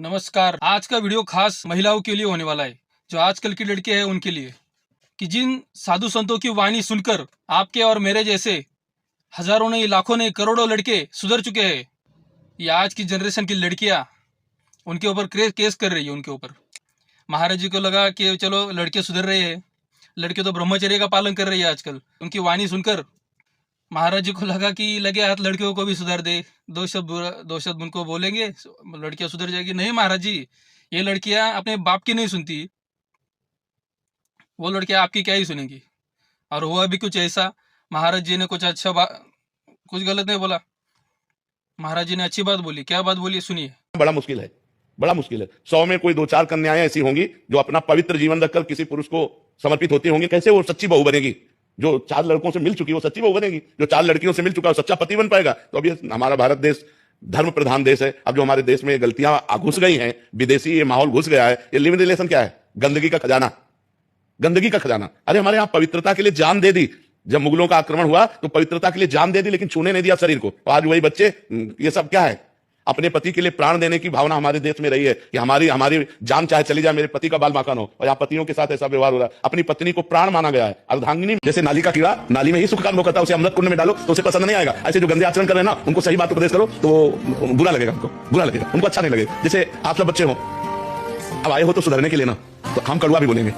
नमस्कार। आज का वीडियो खास महिलाओं के लिए होने वाला है, जो आजकल की लड़कियां हैं उनके लिए, कि जिन साधु संतों की वाणी सुनकर आपके और मेरे जैसे हजारों नहीं, लाखों नहीं, करोड़ों लड़के सुधर चुके हैं। ये आज की जनरेशन की लड़कियां उनके ऊपर केस कर रही है। उनके ऊपर महाराज जी को लगा कि चलो लड़के सुधर रहे हैं, लड़के तो ब्रह्मचर्य का पालन कर रही है आजकल। उनकी वाणी सुनकर महाराज जी को लगा कि लगे हाथ लड़कियों को भी सुधार दे, दो शब्द उनको बोलेंगे, लड़कियां सुधर जाएगी। नहीं महाराज जी, ये लड़कियां अपने बाप की नहीं सुनती, वो लड़कियां आपकी क्या ही सुनेंगी। और हुआ भी कुछ ऐसा, महाराज जी ने कुछ कुछ गलत नहीं बोला, महाराज जी ने अच्छी बात बोली। क्या बात बोली सुनिए। बड़ा मुश्किल है, बड़ा मुश्किल है। 100 में कोई 2-4 कन्याएं ऐसी होंगी जो अपना पवित्र जीवन रखकर किसी पुरुष को समर्पित होती होंगी। कैसे वो सच्ची बहू बनेगी? जो 4 लड़कों से मिल चुकी वो सच्ची बहू बनेगी। जो 4 लड़कियों से मिल चुका वो सच्चा पति बन पाएगा। तो अब ये हमारा भारत देश धर्म प्रधान देश है। अब जो हमारे देश में गलतियां घुस गई हैं, विदेशी ये माहौल घुस गया है, ये लिव इन रिलेशन क्या है? गंदगी का खजाना, गंदगी का खजाना। अरे हमारे यहां पवित्रता के लिए जान दे दी। जब मुगलों का आक्रमण हुआ तो पवित्रता के लिए जान दे दी, लेकिन छूने नहीं दिया शरीर को। तो आज वही बच्चे, ये सब क्या है? अपने पति के लिए प्राण देने की भावना हमारे देश में रही है कि हमारी हमारी जान चाहे चली जाए, मेरे पति का बाल बांका न हो। और यहाँ पतियों के साथ ऐसा व्यवहार हो रहा है। अपनी पत्नी को प्राण माना गया है। अर्धांगिनी जैसे नाली का कीड़ा नाली में ही सुख का अनुभव करता है, उसे अमृत कुंड में डालो तो उसे पसंद नहीं आएगा। ऐसे जो गंदे आचरण कर रहे हैं ना, उनको सही बात उपदेश करो तो बुरा लगेगा, उनको बुरा लगेगा, उनको अच्छा नहीं लगेगा। जैसे आप सब बच्चे हो, अब आए हो तो सुधरने के लिए ना, तो हम कड़वा भी बोलेंगे।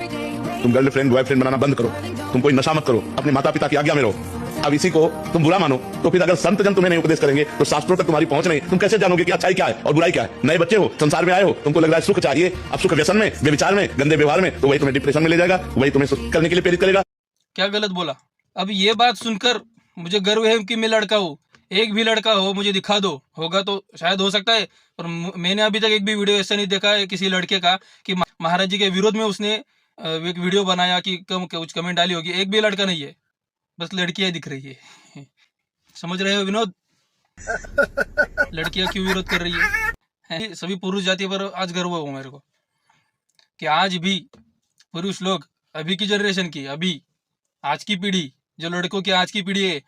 तुम गर्लफ्रेंड बॉयफ्रेंड बनाना बंद करो, तुम कोई नशा मत करो, अपने माता पिता की आज्ञा में रहो। अब इसी को तुम बुरा मानो तो फिर अगर संत जन तुम्हें नहीं उपदेश करेंगे तो शास्त्रों तक तुम्हारी पहुंच नहीं, तुम कैसे जानोगे कि अच्छाई क्या है और बुराई क्या है? नए बच्चे हो, संसार में आए हो, तुमको लग रहा है सुख चाहिए। अब सुख व्यसन में, व्यभिचार में, गंदे व्यवहार में, तो वही तुम्हें डिप्रेशन में ले जाएगा, वही तुम्हें करने के लिए प्रेरित करेगा। क्या गलत बोला? अब ये बात सुनकर मुझे गर्व है कि मैं लड़का हूँ। एक भी लड़का हो मुझे दिखा दो, होगा तो शायद हो सकता है, पर मैंने अभी तक एक भी वीडियो ऐसा नहीं देखा है किसी लड़के का कि महाराज जी के विरोध में उसने एक वीडियो बनाया कि कुछ कमेंट डाली होगी। एक भी लड़का नहीं है, बस लड़कियां दिख रही है। समझ रहे हो विनोद? लड़कियां क्यों विरोध कर रही है? सभी पुरुष जाति पर आज गर्व हो मेरे को कि आज भी पुरुष लोग, अभी की जनरेशन की, अभी आज की पीढ़ी, जो लड़कों की आज की पीढ़ी है,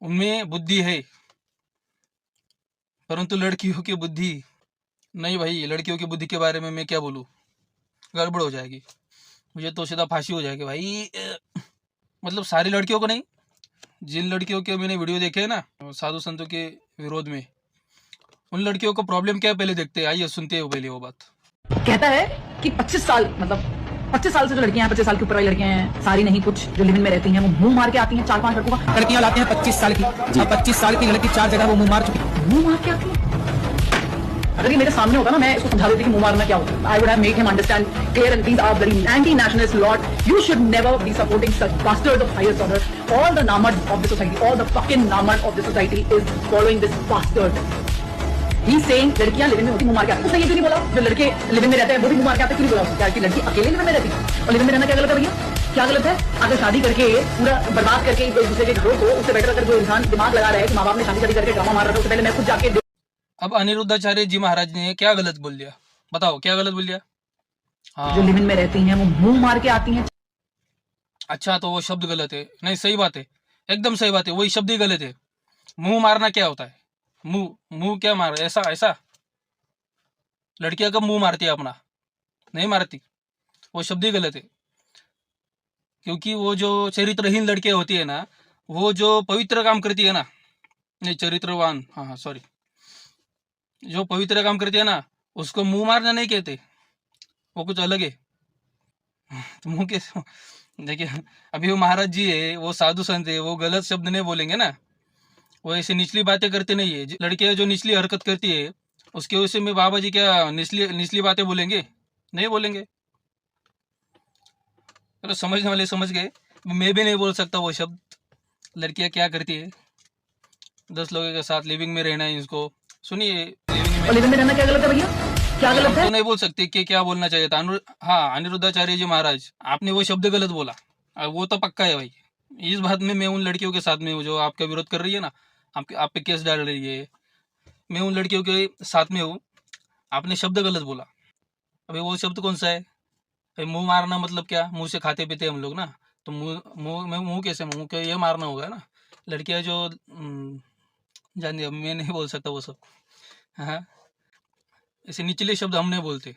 उनमें बुद्धि है, परंतु लड़कियों की बुद्धि नहीं। भाई लड़कियों की बुद्धि के बारे में मैं क्या बोलूं, गड़बड़ हो जाएगी, मुझे तो सीधा फांसी हो जाएगी भाई। मतलब सारी लड़कियों को नहीं, जिन लड़कियों के मैंने वीडियो देखे हैं ना साधु संतों के विरोध में, उन लड़कियों को प्रॉब्लम क्या है पहले देखते हैं। आइए सुनते हैं पहले वो बात। कहता है कि 25 साल, मतलब 25 साल से जो लड़कियां हैं, 25 साल के ऊपर वाली लड़कियां हैं, सारी नहीं, कुछ जो लिव इन में रहती हैं, वो मुंह मार के आती हैं 4-5 लड़कों का। लड़कियां लाते हैं 25 साल की, अब 25 साल की लड़की 4 जगह वो मुंह मार चुकी। मुंह मार के आती है। अगर ये मेरे सामने होता ना, मैं इसको समझा देती कि मुंह मारना क्या होता है। I would have made him understand clear and these are very anti nationalist lot. You should never be supporting such bastards of highest order. All the namards of the society, all the fucking namards of the society is following this bastard. He saying लड़कियां live in में होती मुंह मार के आती है। उसने ये क्यों नहीं बोला जो लड़के लिव इन में रहते हैं वो भी मुंह मार के आते? क्यों नहीं बोला उसने? क्या कि लड़की अकेले लिव इन में रहती है? और लिव इन में रहना क्या गलत है भैया? क्या गलत है? अगर शादी करके पूरा बर्बाद करके एक दूसरे के घरों को, उससे बेटर अगर जो इंसान दिमाग लगा रहा है कि माँ बाप ने शादी करके ड्रामा मार रहा था, उससे पहले मैं खुद जाके। अब अनिरुद्धाचार्य जी महाराज ने क्या गलत बोल दिया? बताओ क्या गलत बोल दिया? हाँ, जो लिव इन में रहती हैं वो मुंह मार के आती हैं। अच्छा तो वो शब्द गलत है? नहीं, सही बात है, एकदम सही बात है, वही शब्द ही गलत है। मुंह मारना क्या होता है? मुंह क्या मार, ऐसा ऐसा? लड़कियां कब मुंह मारती है अपना? नहीं मारती, वो शब्द ही गलत है। क्योंकि वो जो चरित्रहीन लड़कियां होती है ना, वो जो पवित्र काम करती है ना, नहीं चरित्रवान, हाँ सॉरी, जो पवित्र काम करती है ना, उसको मुंह मारना नहीं कहते, वो कुछ अलग है। तो मुंह के देखिए, अभी वो महाराज जी है, वो साधु संत है, वो गलत शब्द नहीं बोलेंगे ना, वो ऐसे निचली बातें करते नहीं है। लड़कियां जो निचली हरकत करती है उसके विषय में बाबा जी क्या निचली बातें बोलेंगे? नहीं बोलेंगे। चलो समझने वाले समझ गए, मैं भी नहीं बोल सकता वो शब्द। लड़कियां क्या करती है, 10 लोगों के साथ लिविंग में रहना है इसको। सुनिए, लिव इन में रहना क्या गलत है भैया? क्या गलत है? तो नहीं बोल सकते कि क्या बोलना चाहिए था। हाँ, अनिरुद्धाचार्य जी महाराज, आपने वो शब्द गलत बोला, वो तो पक्का है भाई। इस बात में मैं उन लड़कियों के साथ में हूँ जो आपका विरोध कर रही है ना, आप पे केस डाल रही है, मैं उन लड़कियों के साथ में हूँ। आपने शब्द गलत बोला। अभी वो शब्द कौन सा है? भाई मुंह मारना मतलब क्या? मुंह से खाते पीते हम लोग ना, तो मुंह कैसे, मुंह के ये मारना होगा ना। लड़कियां जो जान दिया, मैं नहीं बोल सकता वो सब। हाँ, ऐसे निचले शब्द हम नहीं बोलते,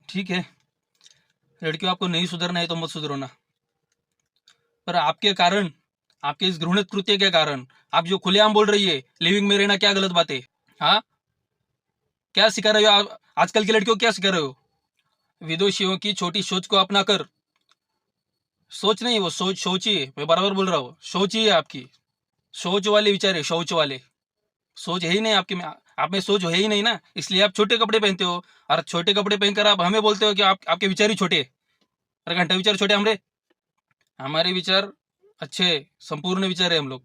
ठीक है। लड़कियों, आपको नहीं सुधरना है तो मत सुधरो ना, पर आपके कारण, आपके इस घृणित कृत्य के कारण आप जो खुलेआम बोल रही है लिविंग में रहना, क्या गलत बात है? हाँ, क्या सिखा रहे हो आप आजकल की लड़कियों को? क्या सिखा रहे हो? विदुषियों की छोटी सोच को अपना कर, सोच नहीं, वो सोच ही है, मैं बराबर बोल रहा हूँ, सोच ही है आपकी, सोच वाले विचार है, शौच वाले। सोच है ही नहीं आपके में, आप में सोच है ही नहीं ना, इसलिए आप छोटे कपड़े पहनते हो, और छोटे कपड़े पहनकर आप हमें बोलते हो कि आपके विचार ही छोटे। अरे घंटा विचार छोटे हमरे, हमारे विचार अच्छे, संपूर्ण विचार है हम लोग,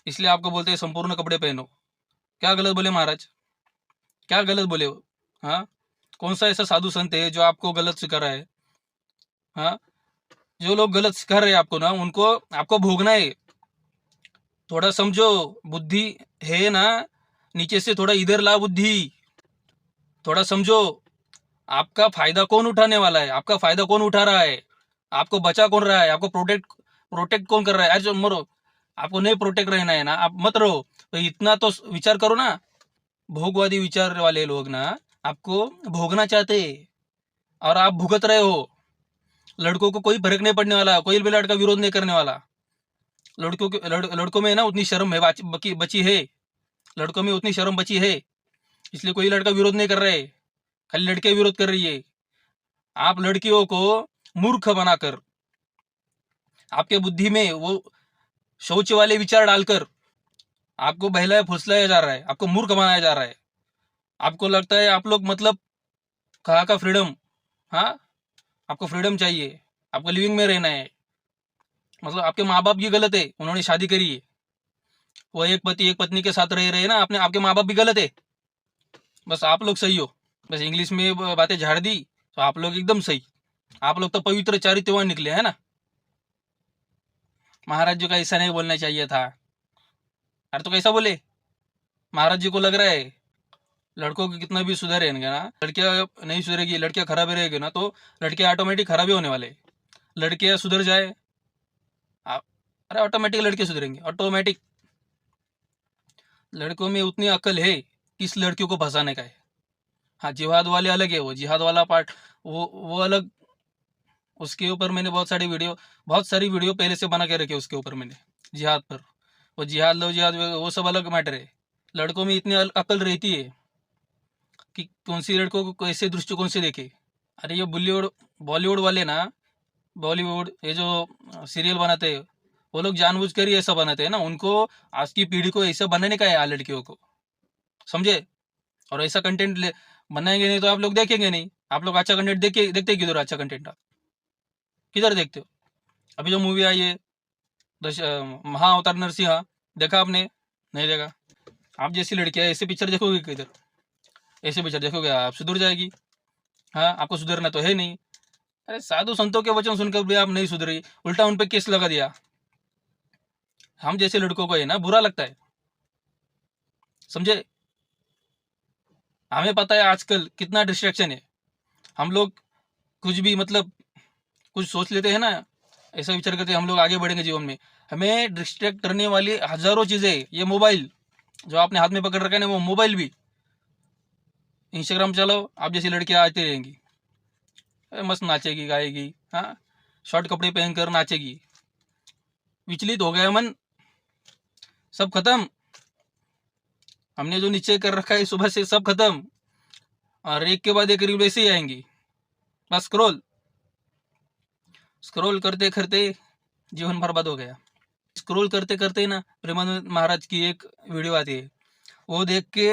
इसलिए आपको बोलते हैं संपूर्ण कपड़े पहनो। क्या गलत बोले महाराज? क्या गलत बोले हो? हाँ, कौन सा ऐसा साधु संत है जो आपको गलत सिखा रहा है? हाँ, जो लोग गलत सिखा रहे हैं आपको ना, उनको आपको भोगना है। थोड़ा समझो, बुद्धि है ना, नीचे से थोड़ा इधर ला बुद्धि, थोड़ा समझो। आपका फायदा कौन उठाने वाला है? आपका फायदा कौन उठा रहा है? आपको बचा कौन रहा है? आपको प्रोटेक्ट कौन कर रहा है? आज मरो, आपको नहीं प्रोटेक्ट रहना है ना, आप मत रहो, तो इतना तो विचार करो ना। भोगवादी विचार वाले लोग ना आपको भोगना चाहते हैं, और आप भुगत रहे हो। लड़कों को कोई फर्क नहीं पड़ने वाला, कोई भी लड़का विरोध नहीं करने वाला। लड़कों में ना उतनी शर्म है, बची है, लड़कों में उतनी शर्म बची है, इसलिए कोई लड़का विरोध नहीं कर रहे, खाली लड़के विरोध कर रही है। आप लड़कियों को मूर्ख बनाकर, आपके बुद्धि में वो शौच वाले विचार डालकर आपको बहलाया फुसलाया जा रहा है, आपको मूर्ख बनाया जा रहा है। आपको लगता है आप लोग मतलब कहाँ का फ्रीडम? हाँ, आपको फ्रीडम चाहिए, आपको लिविंग में रहना है, मतलब आपके माँ बाप भी गलत है, उन्होंने शादी करी है, वो एक पति एक पत्नी के साथ रह रहे हैं ना, आपने, आपके माँ बाप भी गलत है, बस आप लोग सही हो। बस इंग्लिश में बातें झाड़ दी तो आप लोग एकदम सही, आप लोग तो पवित्र चारित्रवान निकले है ना। महाराज जी का ऐसा नहीं बोलना चाहिए था। अरे तो कैसा बोले? महाराज जी को लग रहा है लड़कों को कितना भी सुधरेंगे ना, लड़कियां नहीं सुधरेगी, लड़कियां खराब रहेगी ना, तो लड़के ऑटोमेटिक खराब ही होने वाले। लड़कियां सुधर जाए, अरे ऑटोमेटिक लड़के सुधरेंगे, ऑटोमेटिक। लड़कों में उतनी अकल है कि इस लड़कियों को फंसाने का है। हाँ, जिहाद वाले अलग है, वो जिहाद वाला पार्ट वो अलग, उसके ऊपर मैंने बहुत सारी वीडियो पहले से बना के रखे उसके ऊपर मैंने, जिहाद पर। वो जिहाद लो जिहाद वो सब अलग मैटर है। लड़कों में इतनी अकल रहती है कि कौन सी लड़कों को कैसे दृष्टिकोण से देखे। अरे ये बॉलीवुड वाले ना, बॉलीवुड ये जो सीरियल बनाते हैं, वो लोग जानबूझकर ही ऐसा बनाते हैं ना, उनको आज की पीढ़ी को ऐसा बनाने का है लड़कियों को, समझे? और ऐसा कंटेंट बनाएंगे नहीं तो आप लोग देखेंगे नहीं। आप लोग अच्छा कंटेंट देखते किधर? अच्छा कंटेंट आप किधर देखते हो? अभी जो मूवी आई है महाअवतार नरसिंहा, देखा आपने? नहीं देखा। आप जैसी लड़कियां ऐसे पिक्चर देखोगे किधर? ऐसे पिक्चर देखोगे आप सुधर जाएगी। हाँ, आपको सुधरना तो है नहीं। अरे साधु संतों के वचन सुनकर भी आप नहीं सुधरी, उल्टा उन पे केस लगा दिया। हम जैसे लड़कों को है ना बुरा लगता है, समझे? हमें पता है आजकल कितना डिस्ट्रैक्शन है, हम लोग कुछ भी मतलब कुछ सोच लेते हैं ना, ऐसा विचार करते हैं हम लोग आगे बढ़ेंगे जीवन में। हमें डिस्ट्रैक्ट करने वाली हजारों चीजें, ये मोबाइल जो आपने हाथ में पकड़ रखा है ना, वो मोबाइल भी, इंस्टाग्राम चलो, आप जैसी लड़कियां आती रहेंगी, मस्त नाचेगी गाएगी, हाँ, शॉर्ट कपड़े पहनकर नाचेगी, विचलित हो गया मन, सब खत्म। हमने जो नीचे कर रखा है सुबह से सब खत्म, और एक के बाद एक रील वैसे ही आएंगी, बस स्क्रॉल करते करते जीवन बर्बाद हो गया। स्क्रॉल करते करते ना प्रेमानंद महाराज की एक वीडियो आती है, वो देख के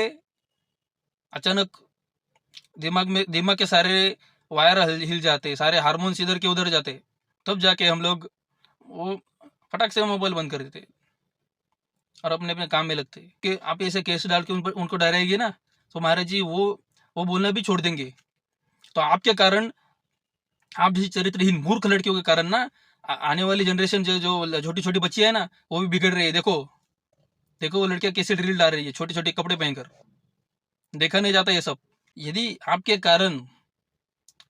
अचानक दिमाग के सारे वायर हिल जाते, सारे हार्मोन्स इधर के उधर जाते, तब जाके हम लोग वो फटाक से मोबाइल बंद कर देते और अपने अपने काम में लगते। कि आप ऐसे केस डाल के उनको डराएगी ना, तो महाराज जी वो बोलना भी छोड़ देंगे। तो आपके कारण, आप जैसी चरित्रहीन मूर्ख लड़कियों के कारण ना आने वाली जनरेशन जो छोटी छोटी बच्ची है ना, वो भी बिगड़ रही है। देखो वो लड़कियां कैसे ड्रिल डाल रही है छोटे छोटे कपड़े पहनकर, देखा नहीं जाता ये सब। यदि आपके कारण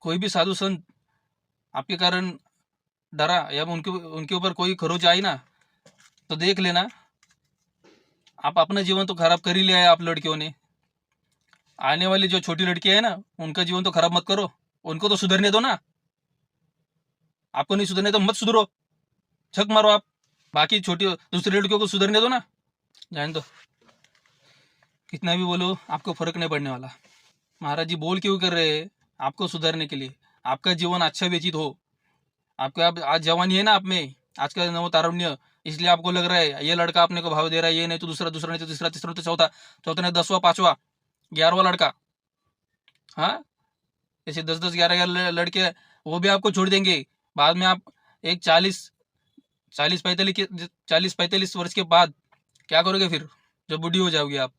कोई भी साधु संत आपके कारण डरा या उनके ऊपर कोई खरोच आई ना, तो देख लेना आप अपना जीवन तो खराब कर ही लिया है आप लड़कियों ने। आने वाली जो छोटी लड़कियां है ना, उनका जीवन तो खराब मत करो, उनको तो सुधरने दो ना। आपको नहीं सुधरने तो मत सुधरो, छक मारो आप। बाकी छोटी दूसरी लड़कियों को सुधरने दो ना, जान दो। कितना भी बोलो आपको फर्क नहीं पड़ने वाला। महाराज जी बोल क्यों कर रहे हैं? आपको सुधरने के लिए, आपका जीवन अच्छा व्यतीत हो। आपके आप आज जवानी है ना आप में, आज का नव तारुण्य, इसलिए आपको लग रहा है ये लड़का अपने को भाव दे रहा है, ये नहीं तो दूसरा, दूसरा नहीं तो तीसरा, तीसरा नहीं तो चौथा, चौथा नहीं 10वां 5वां 11वां लड़का। हाँ, ऐसे 10-10 11 लड़के वो भी आपको छोड़ देंगे। बाद में आप एक 40-45 वर्ष के बाद क्या करोगे फिर? जब बूढ़ी हो जाओगे आप,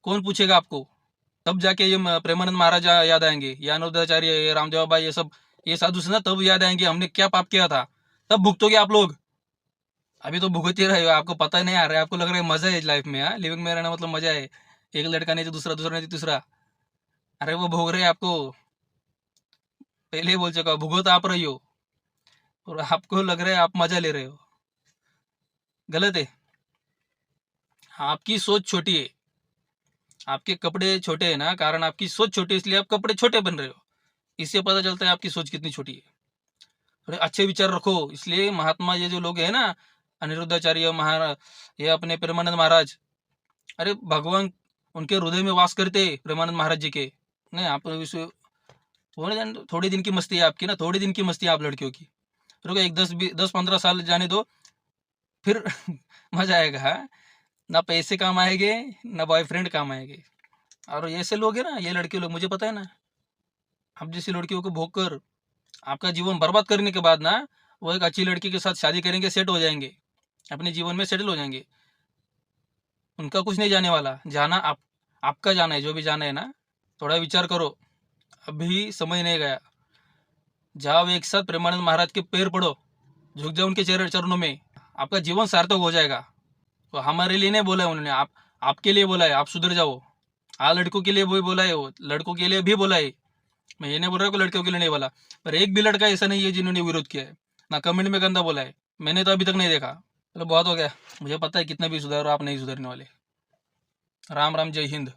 कौन पूछेगा आपको? तब जाके ये प्रेमानंद महाराज याद आएंगे, ये अनिरुद्धाचार्य, ये रामदेव बाबा, ये सब ये साधु संत तब याद आएंगे हमने क्या पाप किया था। तब भुगतोगे आप लोग। अभी तो भुगत ही रहे हो, आपको पता ही नहीं आ रहा है, आपको लग रहा है मजा है लाइफ में। हाँ, लिविंग में रहना मतलब मजा है। एक लड़का नहीं तो दूसरा, दूसरा नहीं तो तीसरा। अरे वो भोग रहे हैं आपको, पहले ही बोल चुका, भुगत आप रही हो और आपको लग रहा है आप मजा ले रहे हो। गलत है। आपकी सोच छोटी है, आपके कपड़े छोटे हैं ना, कारण आपकी सोच छोटी है, इसलिए आप कपड़े छोटे बन रहे हो। इससे पता चलता है आपकी सोच कितनी छोटी है। थोड़े अच्छे विचार रखो। इसलिए महात्मा ये जो लोग हैं ना, अनिरुद्धाचार्य महाराज, ये अपने प्रेमानंद महाराज, अरे भगवान उनके हृदय में वास करते प्रेमानंद महाराज जी के। नहीं आप थोड़े दिन की मस्ती है आपकी ना, थोड़े दिन की मस्ती है आप लड़कियों की। रुको एक 10-15 साल जाने दो, फिर मजा आएगा। हाँ? ना पैसे काम आएंगे, ना बॉयफ्रेंड काम आएंगे। और ऐसे लोग हैं ना, ये लड़के लोग, मुझे पता है ना, आप जैसी लड़कियों को भोग कर आपका जीवन बर्बाद करने के बाद ना, वो एक अच्छी लड़की के साथ शादी करेंगे, सेट हो जाएंगे, अपने जीवन में सेटल हो जाएंगे। उनका कुछ नहीं जाने वाला, जाना आपका जाना है, जो भी जाना है ना। थोड़ा विचार करो, अभी समय नहीं गया। जाओ एक साथ प्रेमानंद महाराज के पैर पड़ो, झुक जाओ उनके चरणों में, आपका जीवन सार्थक हो जाएगा। तो हमारे लिए नहीं बोला है उन्होंने, आपके लिए बोला है, आप सुधर जाओ। लड़कों के लिए भी बोला है, वो लड़कों के लिए भी बोला है। मैं ये नहीं बोल रहा कि लड़कियों के लिए नहीं बोला, पर एक भी लड़का ऐसा नहीं है जिन्होंने विरोध किया है, ना कमेंट में गंदा बोला है, मैंने तो अभी तक नहीं देखा। चलो बहुत हो गया, मुझे पता है कितना भी सुधारो आप नहीं सुधरने वाले। राम राम, जय हिंद।